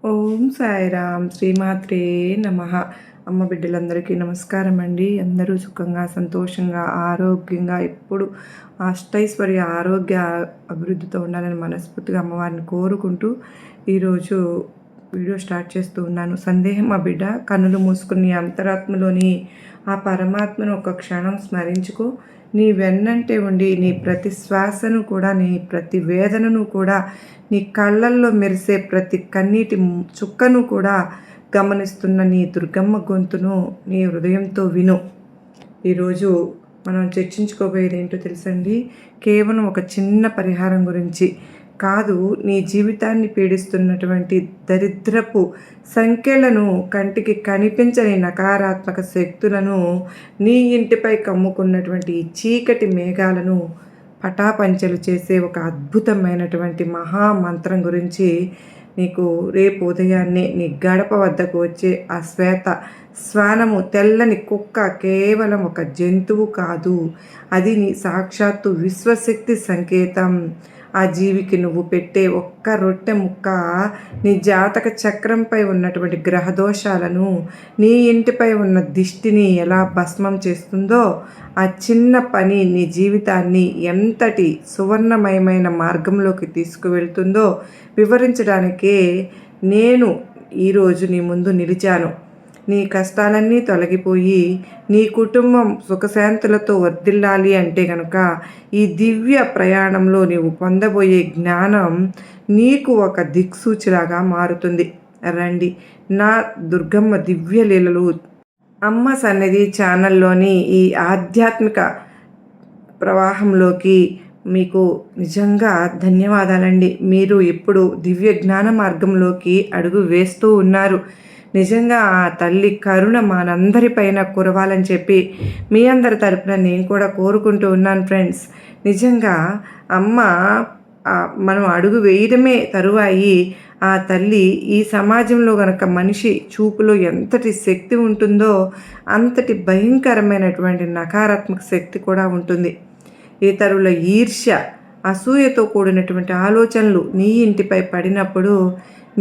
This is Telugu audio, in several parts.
ఓం సాయిరామ్ శ్రీమాత్రే నమః. అమ్మ బిడ్డలందరికీ నమస్కారం అండి. అందరూ సుఖంగా సంతోషంగా ఆరోగ్యంగా ఎప్పుడు అష్టైశ్వర్య ఆరోగ్య అభివృద్ధితో ఉండాలని మనస్ఫూర్తిగా అమ్మవారిని కోరుకుంటూ ఈరోజు వీడియో స్టార్ట్ చేస్తూ ఉన్నాను. సందేహం మా బిడ్డ, కన్నులు మూసుకుని అంతరాత్మలోని ఆ పరమాత్మను ఒక క్షణం స్మరించుకో. నీ వెన్నంటే ఉండి నీ ప్రతి శ్వాసను కూడా, నీ ప్రతి వేదనను కూడా, నీ కళ్ళల్లో మెరిసే ప్రతి కన్నీటి చుక్కను కూడా గమనిస్తున్న నీ దుర్గమ్మ గొంతును నీ హృదయంతో విను. ఈరోజు మనం చర్చించుకోబోయేది ఏంటో తెలుసండి. కేవలం ఒక చిన్న పరిహారం గురించి కాదు, నీ జీవితాన్ని పీడిస్తున్నటువంటి దరిద్రపు సంఖ్యలను, కంటికి కనిపించని నకారాత్మక శక్తులను, నీ ఇంటిపై కమ్ముకున్నటువంటి ఈ చీకటి మేఘాలను పటాపంచలు చేసే ఒక అద్భుతమైనటువంటి మహామంత్రం గురించి నీకు రేపు ఉదయాన్నే నీ గడప వద్దకు వచ్చే ఆ శ్వానము, తెల్లని కుక్క కేవలం ఒక జంతువు కాదు, అది నీ సాక్షాత్తు విశ్వశక్తి సంకేతం. ఆ జీవికి నువ్వు పెట్టే ఒక్క రొట్టె ముక్క నీ జాతక చక్రంపై ఉన్నటువంటి గ్రహదోషాలను, నీ ఇంటిపై ఉన్న దిష్టిని ఎలా భస్మం చేస్తుందో, ఆ చిన్న పని నీ జీవితాన్ని ఎంతటి సువర్ణమయమైన మార్గంలోకి తీసుకువెళ్తుందో వివరించడానికే నేను ఈరోజు నీ ముందు నిలిచాను. నీ కష్టాలన్నీ తొలగిపోయి నీ కుటుంబం సుఖశాంతులతో వర్ధిల్లాలి అంటే కనుక ఈ దివ్య ప్రయాణంలో నీవు పొందబోయే జ్ఞానం నీకు ఒక దిక్సూచిలాగా మారుతుంది. రండి, నా దుర్గమ్మ దివ్య లీలలు అమ్మ సన్నిధి ఛానల్లోని ఈ ఆధ్యాత్మిక ప్రవాహంలోకి మీకు నిజంగా ధన్యవాదాలండి. మీరు ఇప్పుడు దివ్య జ్ఞాన మార్గంలోకి అడుగు వేస్తూ ఉన్నారు. నిజంగా ఆ తల్లి కరుణ మనందరిపైన కురవాలని చెప్పి మీ అందరి తరపున నేను కూడా కోరుకుంటూ ఉన్నాను ఫ్రెండ్స్. నిజంగా అమ్మ మనం అడుగు వేయడమే తరువాయి ఆ తల్లి ఈ సమాజంలో గనక మనిషి చూపులో ఎంతటి శక్తి ఉంటుందో అంతటి భయంకరమైనటువంటి నకారాత్మక శక్తి కూడా ఉంటుంది. ఇతరుల ఈర్ష్య, అసూయతో కూడినటువంటి ఆలోచనలు నీ ఇంటిపై పడినప్పుడు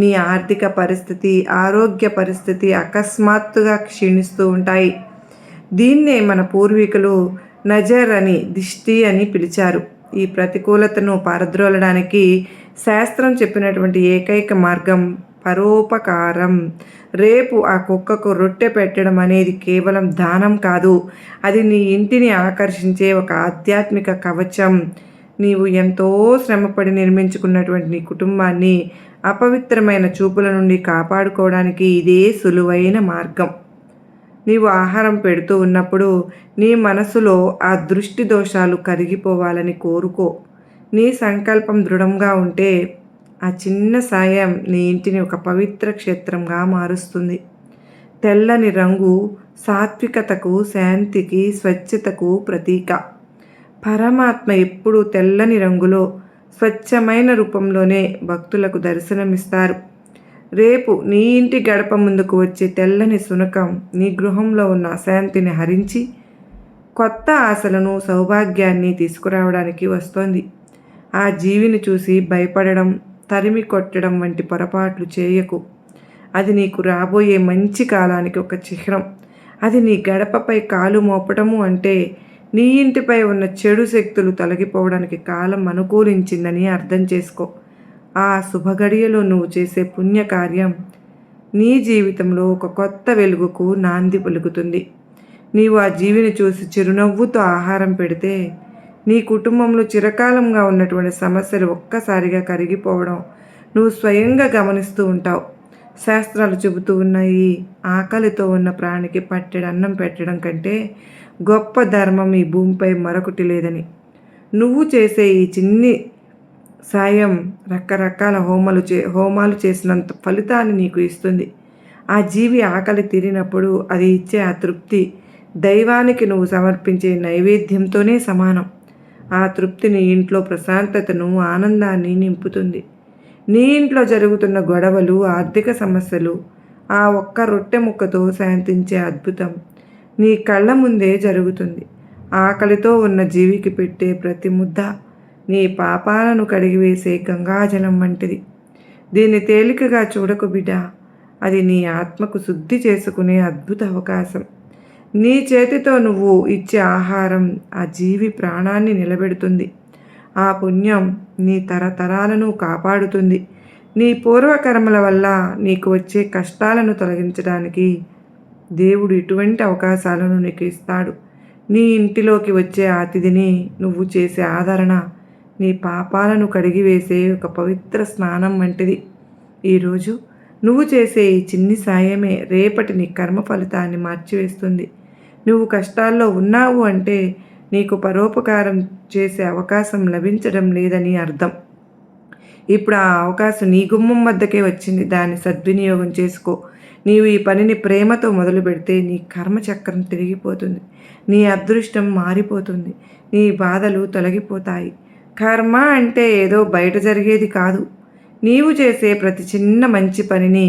నీ ఆర్థిక పరిస్థితి, ఆరోగ్య పరిస్థితి అకస్మాత్తుగా క్షీణిస్తూ ఉంటాయి. దీన్నే మన పూర్వీకులు నజర్ అని, దిష్టి అని పిలిచారు. ఈ ప్రతికూలతను పారద్రోలడానికి శాస్త్రం చెప్పినటువంటి ఏకైక మార్గం పరోపకారం. రేపు ఆ కుక్కకు రొట్టె పెట్టడం అనేది కేవలం దానం కాదు, అది నీ ఇంటిని ఆకర్షించే ఒక ఆధ్యాత్మిక కవచం. నీవు ఎంతో శ్రమపడి నిర్మించుకున్నటువంటి నీ కుటుంబాన్ని అపవిత్రమైన చూపుల నుండి కాపాడుకోవడానికి ఇదే సులువైన మార్గం. నీవు ఆహారం పెడుతూ ఉన్నప్పుడు నీ మనసులో ఆ దృష్టి దోషాలు కరిగిపోవాలని కోరుకో. నీ సంకల్పం దృఢంగా ఉంటే ఆ చిన్న సాయం నీ ఇంటిని ఒక పవిత్ర క్షేత్రంగా మారుస్తుంది. తెల్లని రంగు సాత్వికతకు, శాంతికి, స్వచ్ఛతకు ప్రతీక. పరమాత్మ ఎప్పుడూ తెల్లని రంగులో, స్వచ్ఛమైన రూపంలోనే భక్తులకు దర్శనమిస్తారు. రేపు నీ ఇంటి గడప ముందుకు వచ్చే తెల్లని శునకం నీ గృహంలో ఉన్న అశాంతిని హరించి కొత్త ఆశలను, సౌభాగ్యాన్ని తీసుకురావడానికి వస్తోంది. ఆ జీవిని చూసి భయపడడం, తరిమి కొట్టడం వంటి పొరపాట్లు చేయకు. అది నీకు రాబోయే మంచి కాలానికి ఒక చిహ్నం. అది నీ గడపపై కాలు మోపడము అంటే నీ ఇంటిపై ఉన్న చెడు శక్తులు తొలగిపోవడానికి కాలం అనుకూలించిందని అర్థం చేసుకో. ఆ శుభగడియలో నువ్వు చేసే పుణ్యకార్యం నీ జీవితంలో ఒక కొత్త వెలుగుకు నాంది పలుకుతుంది. నీవు ఆ జీవిని చూసి చిరునవ్వుతో ఆహారం పెడితే నీ కుటుంబంలో చిరకాలంగా ఉన్నటువంటి సమస్యలు ఒక్కసారిగా కరిగిపోవడం నువ్వు స్వయంగా గమనిస్తూ ఉంటావు. శాస్త్రాలు చెబుతూ ఉన్నాయి, ఆకలితో ఉన్న ప్రాణికి పట్టెడు అన్నం పెట్టడం కంటే గొప్ప ధర్మం ఈ భూమిపై మరొకటి లేదని. నువ్వు చేసే ఈ చిన్ని సాయం రకరకాల హోమాలు చేసినంత ఫలితాన్ని నీకు ఇస్తుంది. ఆ జీవి ఆకలి తీరినప్పుడు అది ఇచ్చే ఆ తృప్తి దైవానికి నువ్వు సమర్పించే నైవేద్యంతోనే సమానం. ఆ తృప్తి నీ ఇంట్లో ప్రశాంతతను, ఆనందాన్ని నింపుతుంది. నీ ఇంట్లో జరుగుతున్న గొడవలు, ఆర్థిక సమస్యలు ఆ ఒక్క రొట్టె ముక్కతో శాంతించే అద్భుతం నీ కళ్ళ ముందే జరుగుతుంది. ఆకలితో ఉన్న జీవికి పెట్టే ప్రతి ముద్ద నీ పాపాలను కడిగివేసే గంగాజలం వంటిది. దీన్ని తేలికగా చూడకు బిడ్డ. అది నీ ఆత్మకు శుద్ధి చేసుకునే అద్భుత అవకాశం. నీ చేతితో నువ్వు ఇచ్చే ఆహారం ఆ జీవి ప్రాణాన్ని నిలబెడుతుంది. ఆ పుణ్యం నీ తరతరాలను కాపాడుతుంది. నీ పూర్వకర్మల వల్ల నీకు వచ్చే కష్టాలను తొలగించడానికి దేవుడు ఇటువంటి అవకాశాలను నీకు ఇస్తాడు. నీ ఇంటిలోకి వచ్చే అతిథిని నువ్వు చేసే ఆదరణ నీ పాపాలను కడిగివేసే ఒక పవిత్ర స్నానం వంటిది. ఈరోజు నువ్వు చేసే ఈ చిన్ని సాయమే రేపటి నీ కర్మ ఫలితాన్ని మార్చివేస్తుంది. నువ్వు కష్టాల్లో ఉన్నావు అంటే నీకు పరోపకారం చేసే అవకాశం లభించడం లేదని అర్థం. ఇప్పుడు ఆ అవకాశం నీ గుమ్మం వద్దకే వచ్చింది. దాన్ని సద్వినియోగం చేసుకో. నీవు ఈ పనిని ప్రేమతో మొదలు పెడితే నీ కర్మచక్రం తిరిగిపోతుంది. నీ అదృష్టం మారిపోతుంది. నీ బాధలు తొలగిపోతాయి. కర్మ అంటే ఏదో బయట జరిగేది కాదు. నీవు చేసే ప్రతి చిన్న మంచి పనిని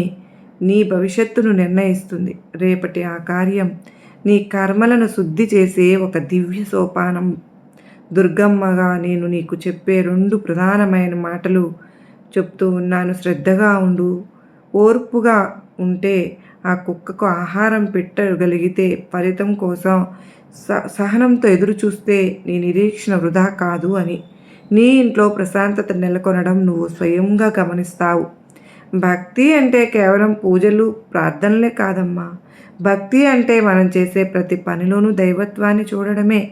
నీ భవిష్యత్తును నిర్ణయిస్తుంది. రేపటి ఆ కార్యం నీ కర్మలను శుద్ధి చేసే ఒక దివ్య సోపానం. దుర్గమ్మగా నేను నీకు చెప్పే 2 ప్రధానమైన మాటలు చెప్తూ ఉన్నాను. శ్రద్ధగా ఉండు. ఓర్పుగా ఉంటే ఆ కుక్కకు ఆహారం పెట్టగలిగితే ఫలితం కోసం సహనంతో ఎదురు చూస్తే నీ నిరీక్షణ వృధా కాదు అని. నీ ఇంట్లో ప్రశాంతత నెలకొనడం నువ్వు స్వయంగా గమనిస్తావు. భక్తి అంటే కేవలం పూజలు ప్రార్థనలే కాదమ్మా. భక్తి అంటే మనం చేసే ప్రతి పనిలోనూ దైవత్వాన్ని చూడడమే.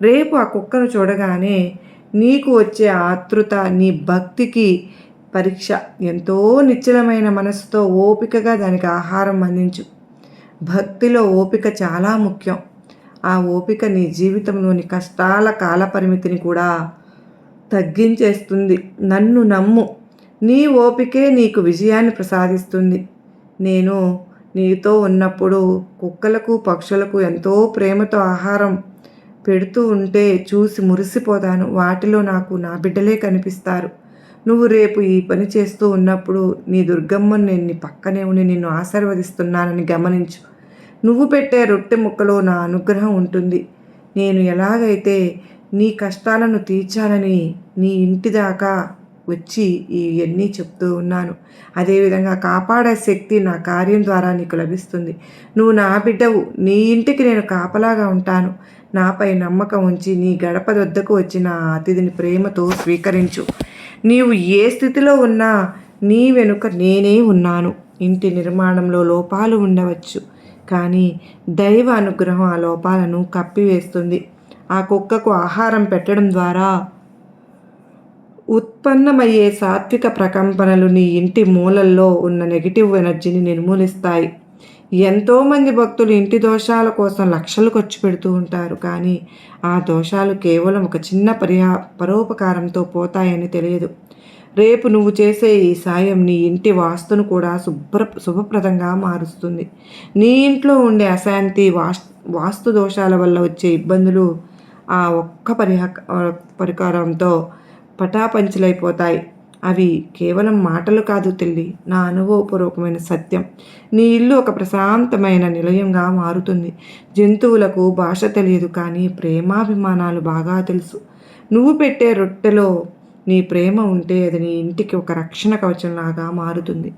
రేపు ఆ కుక్కను చూడగానే నీకు వచ్చే ఆతృత నీ భక్తికి పరీక్ష. ఎంతో నిశ్చలమైన మనసుతో ఓపికగా దానికి ఆహారం అందించు. భక్తిలో ఓపిక చాలా ముఖ్యం. ఆ ఓపిక నీ జీవితంలోని కష్టాల కాలపరిమితిని కూడా తగ్గించేస్తుంది. నన్ను నమ్ము. నీ ఓపికే నీకు విజయాన్ని ప్రసాదిస్తుంది. నేను నీతో ఉన్నప్పుడు కుక్కలకు పక్షులకు ఎంతో ప్రేమతో ఆహారం పెడుతూ ఉంటే చూసి మురిసిపోతాను. వాటిలో నాకు నా బిడ్డలే కనిపిస్తారు. నువ్వు రేపు ఈ పని చేస్తూ ఉన్నప్పుడు నీ దుర్గమ్మను నేను నీ పక్కనే ఉండి నిన్ను ఆశీర్వదిస్తున్నానని గమనించు. నువ్వు పెట్టే రొట్టె ముక్కలో నా అనుగ్రహం ఉంటుంది. నేను ఎలాగైతే నీ కష్టాలను తీర్చాలని నీ ఇంటి దాకా వచ్చి ఇవన్నీ చెప్తూ ఉన్నాను, అదేవిధంగా కాపాడే శక్తి నా కార్యం ద్వారా నీకు లభిస్తుంది. నువ్వు నా బిడ్డవు. నీ ఇంటికి నేను కాపలాగా ఉంటాను. నాపై నమ్మకం ఉంచి నీ గడప వద్దకు వచ్చిన అతిథిని ప్రేమతో స్వీకరించు. నీవు ఏ స్థితిలో ఉన్నా నీ వెనుక నేనే ఉన్నాను. ఇంటి నిర్మాణంలో లోపాలు ఉండవచ్చు, కానీ దైవ అనుగ్రహం ఆ లోపాలను కప్పివేస్తుంది. ఆ కుక్కకు ఆహారం పెట్టడం ద్వారా ఉత్పన్నమయ్యే సాత్విక ప్రకంపనలు నీ ఇంటి మూలల్లో ఉన్న నెగిటివ్ ఎనర్జీని నిర్మూలిస్తాయి. ఎంతోమంది భక్తులు ఇంటి దోషాల కోసం లక్షలు ఖర్చు పెడుతూ ఉంటారు, కానీ ఆ దోషాలు కేవలం ఒక చిన్న పరోపకారంతో పోతాయని తెలియదు. రేపు నువ్వు చేసే ఈ సాయం నీ ఇంటి వాస్తును కూడా శుభప్రదంగా మారుస్తుంది. నీ ఇంట్లో ఉండే అశాంతి, వాస్తు దోషాల వల్ల వచ్చే ఇబ్బందులు ఆ ఒక్క పరికారంతో పటాపంచలైపోతాయి. అవి కేవలం మాటలు కాదు తల్లి, నా అనుభవపూర్వకమైన సత్యం. నీ ఇల్లు ఒక ప్రశాంతమైన నిలయంగా మారుతుంది. జంతువులకు భాష తెలియదు, కానీ ప్రేమాభిమానాలు బాగా తెలుసు. నువ్వు పెట్టే రొట్టెలో నీ ప్రేమ ఉంటే అది నీ ఇంటికి ఒక రక్షణ కవచంలాగా మారుతుంది.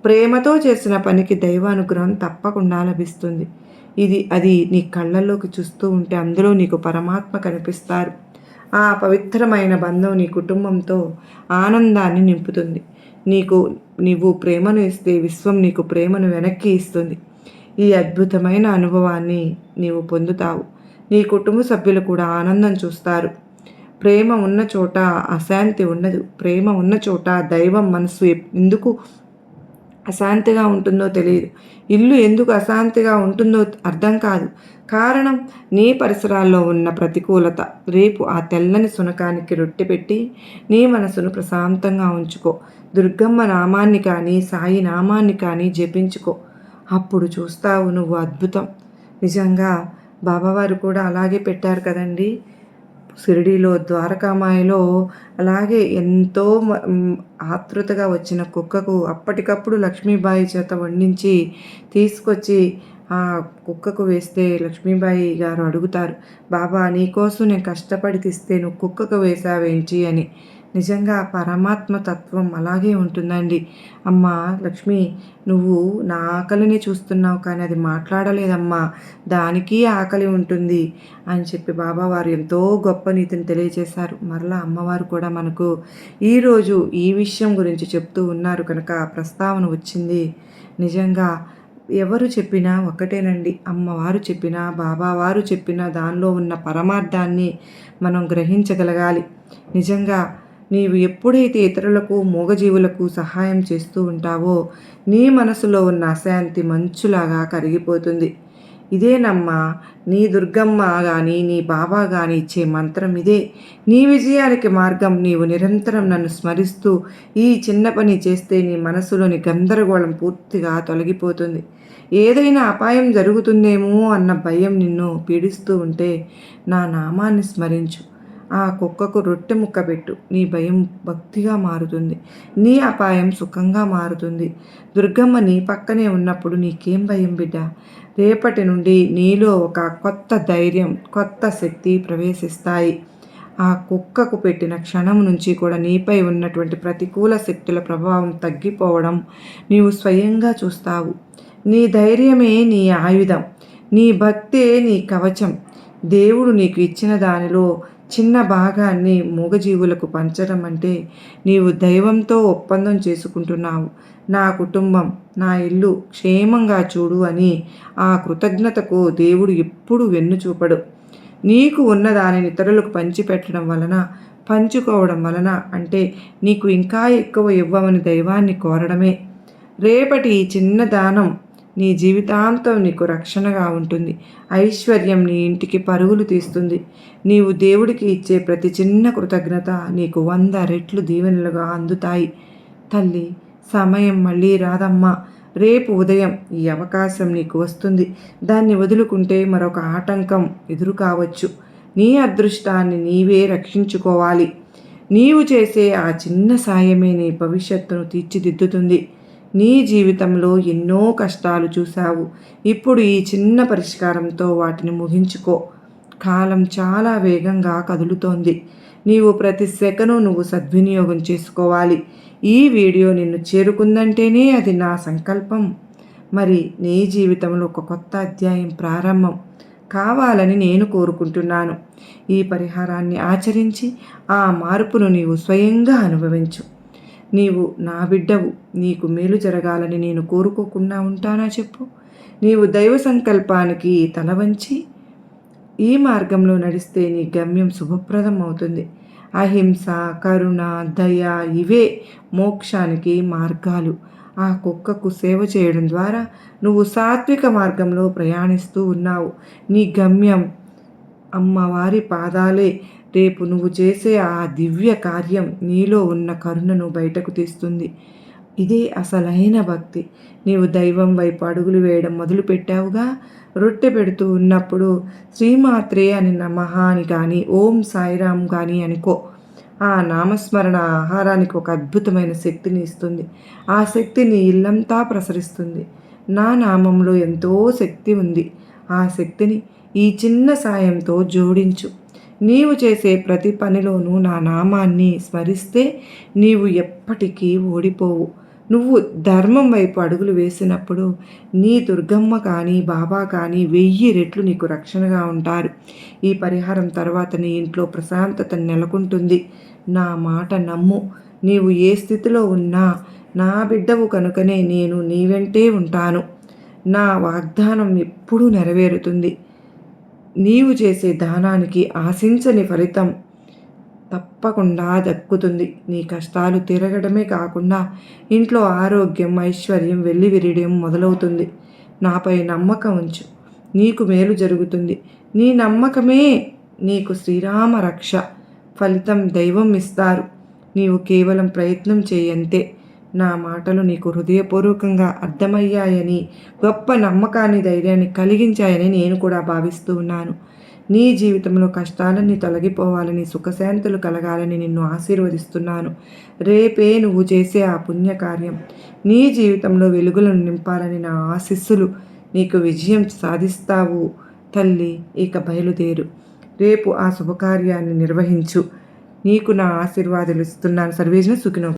ప్రేమతో చేసిన పనికి దైవానుగ్రహం తప్పకుండా లభిస్తుంది. అది నీ కళ్ళల్లోకి చూస్తూ ఉంటే అందులో నీకు పరమాత్మ కనిపిస్తారు. ఆ పవిత్రమైన బంధం నీ కుటుంబంతో ఆనందాన్ని నింపుతుంది. నీవు ప్రేమను ఇస్తే విశ్వం నీకు ప్రేమను వెనక్కి ఇస్తుంది. ఈ అద్భుతమైన అనుభవాన్ని నీవు పొందుతావు. నీ కుటుంబ సభ్యులు కూడా ఆనందం చూస్తారు. ప్రేమ ఉన్న చోట అశాంతి ఉండదు. ప్రేమ ఉన్న చోట దైవం మనసు ఎందుకు అశాంతిగా ఉంటుందో తెలియదు. ఇల్లు ఎందుకు అశాంతిగా ఉంటుందో అర్థం కాదు. కారణం నీ పరిసరాల్లో ఉన్న ప్రతికూలత. రేపు ఆ తెల్లని సునకానికి రొట్టె పెట్టి నీ మనసును ప్రశాంతంగా ఉంచుకో. దుర్గమ్మ నామాన్ని కానీ సాయి నామాన్ని కానీ జపించుకో. అప్పుడు చూస్తావు నువ్వు అద్భుతం. నిజంగా బాబావారు కూడా అలాగే పెట్టారు కదండి. షిరిడీలో ద్వారకామాయిలో అలాగే ఎంతో ఆతృతగా వచ్చిన కుక్కకు అప్పటికప్పుడు లక్ష్మీబాయి చేత వండించి తీసుకొచ్చి ఆ కుక్కకు వేస్తే లక్ష్మీబాయి గారు అడుగుతారు, బాబా నీకోసం నేను కష్టపడి తీస్తే నువ్వు కుక్కకు వేసావేంటి అని. నిజంగా పరమాత్మ తత్వం అలాగే ఉంటుందండి. అమ్మా లక్ష్మి, నువ్వు నా ఆకలిని చూస్తున్నావు కానీ అది మాట్లాడలేదమ్మా, దానికి ఆకలి ఉంటుంది అని చెప్పి బాబావారు ఎంతో గొప్ప నీతిని తెలియజేశారు. మరలా అమ్మవారు కూడా మనకు ఈరోజు ఈ విషయం గురించి చెప్తూ ఉన్నారు కనుక ప్రస్తావన వచ్చింది. నిజంగా ఎవరు చెప్పినా ఒకటేనండి. అమ్మవారు చెప్పినా, బాబావారు చెప్పినా దానిలో ఉన్న పరమార్థాన్ని మనం గ్రహించగలగాలి. నిజంగా నీవు ఎప్పుడైతే ఇతరులకు, మూగజీవులకు సహాయం చేస్తూ ఉంటావో నీ మనసులో ఉన్న అశాంతి మంచులాగా కరిగిపోతుంది. ఇదేనమ్మా నీ దుర్గమ్మ కానీ నీ బాబా కానీ ఇచ్చే మంత్రం ఇదే. నీ విజయానికి మార్గం నీవు నిరంతరం నన్ను స్మరిస్తూ ఈ చిన్న పని చేస్తే నీ మనసులోని గందరగోళం పూర్తిగా తొలగిపోతుంది. ఏదైనా అపాయం జరుగుతుందేమో అన్న భయం నిన్ను పీడిస్తూ ఉంటే నా నామాన్ని స్మరించు. ఆ కుక్కకు రొట్టె ముక్క పెట్టు. నీ భయం భక్తిగా మారుతుంది. నీ అపాయం సుఖంగా మారుతుంది. దుర్గమ్మ నీ పక్కనే ఉన్నప్పుడు నీకేం భయం బిడ్డ? రేపటి నుండి నీలో ఒక కొత్త ధైర్యం, కొత్త శక్తి ప్రవేశిస్తాయి. ఆ కుక్కకు పెట్టిన క్షణం నుంచి కూడా నీపై ఉన్నటువంటి ప్రతికూల శక్తుల ప్రభావం తగ్గిపోవడం నీవు స్వయంగా చూస్తావు. నీ ధైర్యమే నీ ఆయుధం, నీ భక్తే నీ కవచం. దేవుడు నీకు ఇచ్చిన దానిలో చిన్న భాగాన్ని మూగజీవులకు పంచడం అంటే నీవు దైవంతో ఒప్పందం చేసుకుంటున్నావు. నా కుటుంబం, నా ఇల్లు క్షేమంగా చూడు అని ఆ కృతజ్ఞతకు దేవుడు ఎప్పుడు వెన్నుచూపడు. నీకు ఉన్న దానిని ఇతరులకు పంచిపెట్టడం వలన, పంచుకోవడం వలన అంటే నీకు ఇంకా ఎక్కువ ఇవ్వమని దైవాన్ని కోరడమే. రేపటి ఈ చిన్న దానం నీ జీవితాంతం నీకు రక్షణగా ఉంటుంది. ఐశ్వర్యం నీ ఇంటికి పరుగులు తీస్తుంది. నీవు దేవుడికి ఇచ్చే ప్రతి చిన్న కృతజ్ఞత నీకు 100 రెట్లు దీవెనలుగా అందుతాయి. తల్లి, సమయం మళ్ళీ రాదమ్మా. రేపు ఉదయం ఈ అవకాశం నీకు వస్తుంది. దాన్ని వదులుకుంటే మరొక ఆటంకం ఎదురు కావచ్చు. నీ అదృష్టాన్ని నీవే రక్షించుకోవాలి. నీవు చేసే ఆ చిన్న సాయమే నీ భవిష్యత్తును తీర్చిదిద్దుతుంది. నీ జీవితంలో ఎన్నో కష్టాలు చూశావు. ఇప్పుడు ఈ చిన్న పరిష్కారంతో వాటిని ముగించుకో. కాలం చాలా వేగంగా కదులుతోంది. నీవు ప్రతి సెకను నువ్వు సద్వినియోగం చేసుకోవాలి. ఈ వీడియో నిన్ను చేరుకుందంటేనే అది నా సంకల్పం. మరి నీ జీవితంలో ఒక కొత్త అధ్యాయం ప్రారంభం కావాలని నేను కోరుకుంటున్నాను. ఈ పరిహారాన్ని ఆచరించి ఆ మార్పును నీవు స్వయంగా అనుభవించు. నీవు నా బిడ్డవు. నీకు మేలు జరగాలని నేను కోరుకోకుండా ఉంటానా చెప్పు? నీవు దైవ సంకల్పానికి తల వంచి ఈ మార్గంలో నడిస్తే నీ గమ్యం శుభప్రదం అవుతుంది. అహింస, కరుణ, దయ ఇవే మోక్షానికి మార్గాలు. ఆ కుక్కకు సేవ చేయడం ద్వారా నువ్వు సాత్విక మార్గంలో ప్రయాణిస్తూ ఉన్నావు. నీ గమ్యం అమ్మవారి పాదాలే. రేపు నువ్వు చేసే ఆ దివ్య కార్యం నీలో ఉన్న కరుణను బయటకు తీస్తుంది. ఇదే అసలైన భక్తి. నీవు దైవం వైపు అడుగులు వేయడం మొదలుపెట్టావుగా. రొట్టె పెడుతూ ఉన్నప్పుడు శ్రీమాత్రే అని నమః అని కానీ, ఓం సాయిరామ్ కానీ అనుకో. ఆ నామస్మరణ ఆహారానికి ఒక అద్భుతమైన శక్తిని ఇస్తుంది. ఆ శక్తి నీ ఇల్లంతా ప్రసరిస్తుంది. నా నామంలో ఎంతో శక్తి ఉంది. ఆ శక్తిని ఈ చిన్న సాయంతో జోడించు. నీవు చేసే ప్రతి పనిలోనూ నా నామాన్ని స్మరిస్తే నీవు ఎప్పటికీ ఓడిపోవు. నువ్వు ధర్మం వైపు అడుగులు వేసినప్పుడు నీ దుర్గమ్మ కానీ, బాబా కానీ 1000 రెట్లు నీకు రక్షణగా ఉంటారు. ఈ పరిహారం తర్వాత నీ ఇంట్లో ప్రశాంతత నెలకొంటుంది. నా మాట నమ్ము. నీవు ఏ స్థితిలో ఉన్నా నా బిడ్డవు కనుకనే నేను నీ వెంటే ఉంటాను. నా వాగ్దానం ఎప్పుడూ నెరవేరుతుంది. నీవు చేసే దానానికి ఆశించని ఫలితం తప్పకుండా దక్కుతుంది. నీ కష్టాలు తీరగడమే కాకుండా ఇంట్లో ఆరోగ్యం, ఐశ్వర్యం వెల్లివిరియడం మొదలవుతుంది. నాపై నమ్మకం ఉంచు. నీకు మేలు జరుగుతుంది. నీ నమ్మకమే నీకు శ్రీరామ రక్ష. ఫలితం దైవం ఇస్తారు. నీవు కేవలం ప్రయత్నం చేయంతే. నా మాటలు నీకు హృదయపూర్వకంగా అర్థమయ్యాయని, గొప్ప నమ్మకాన్ని, ధైర్యాన్ని కలిగించాయని నేను కూడా భావిస్తూ ఉన్నాను. నీ జీవితంలో కష్టాలన్నీ తొలగిపోవాలని, సుఖశాంతులు కలగాలని నిన్ను ఆశీర్వదిస్తున్నాను. రేపే నువ్వు చేసే ఆ పుణ్యకార్యం నీ జీవితంలో వెలుగులను నింపాలని నా ఆశీస్సులు. నీకు విజయం సాధిస్తావు తల్లి. ఇక బయలుదేరు. రేపు ఆ శుభకార్యాన్ని నిర్వహించు. నీకు నా ఆశీర్వాదాలు ఇస్తున్నాను. సర్వేజన సుఖినో.